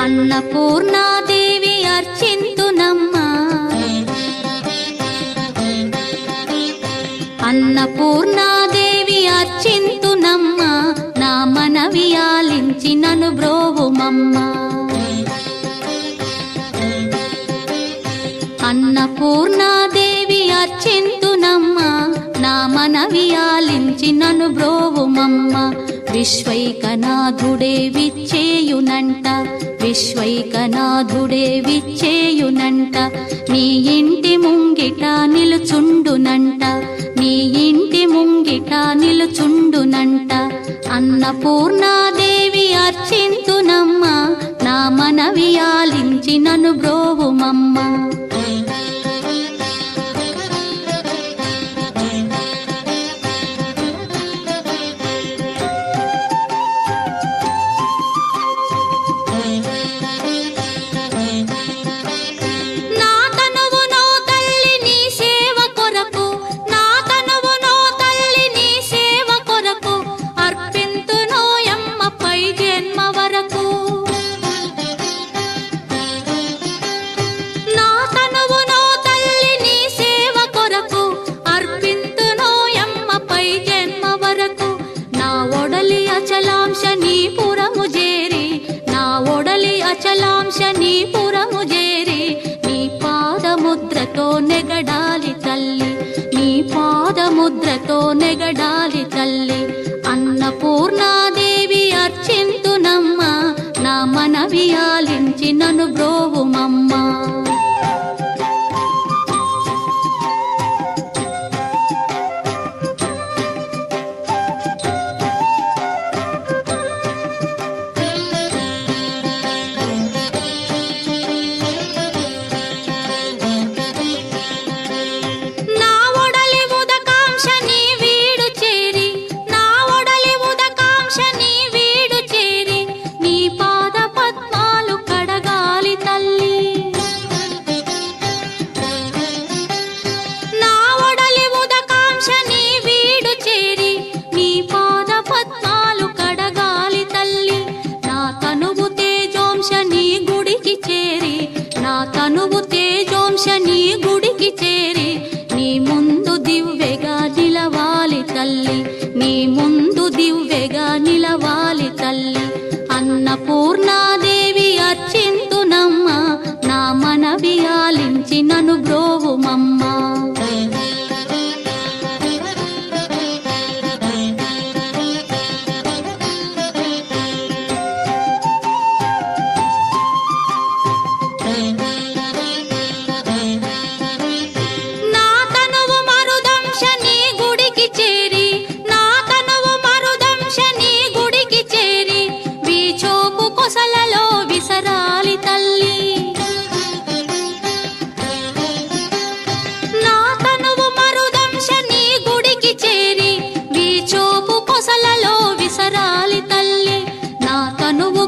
అన్నపూర్ణాదేవి అర్చింతునమ్మా, అన్నపూర్ణాదేవి అర్చింతునమ్మా, నా మనవి ఆలించి నన్ను బ్రోవుమమ్మా. అన్నపూర్ణాదేవి అర్చింతునమ్మా, నా మనవి ఆలించి నన్ను బ్రోవుమమ్మా. విశ్వైకనాథుడే విచ్చేయునంట, విశ్వైకనాథుడే విచ్చేయునంట, నీ ఇంటి ముంగిట నిలుచుండునంట, నీ ఇంటి ముంగిట నిలుచుండునంట. అన్నపూర్ణాదేవి అర్చింతునమ్మా, నా మనవి ఆలించి నన్ను బ్రోవుమమ్మా. అచలాంశనీపురము చేరి నీ పాదముద్రతో నెగడాలి తల్లి, నీ పాదముద్రతో నెగడాలి తల్లి. అన్నపూర్ణాదేవి అర్చింతునమ్మా, నా మనవి ఆలించి నన్ను బ్రోవుమమ్మా. తనువు తేజోంశని గుడికి చేరి నీ ముందు దివ్వెగా నిలవాలి తల్లి, నీ ముందు దివ్వెగా నిలవాలి తల్లి. అన్నపూర్ణాదేవి అర్చింతునమ్మా, నా మనవి ఆలించి నన్ను బ్రోవుమమ్మా.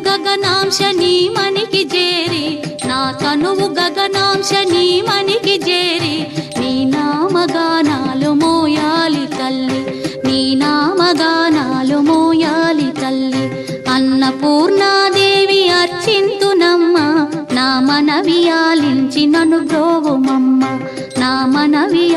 గగనాంశని మనికి చేరి, నా తనువు గగనాంశని మనికి చేరి నీ నామగానాలు మోయాలి తల్లి, నీ నామగానాలు మోయాలి తల్లి. అన్నపూర్ణాదేవి అర్చింతునమ్మా, నా మనవి ఆలించి నన్ను బ్రోవుమమ్మా, నా మనవి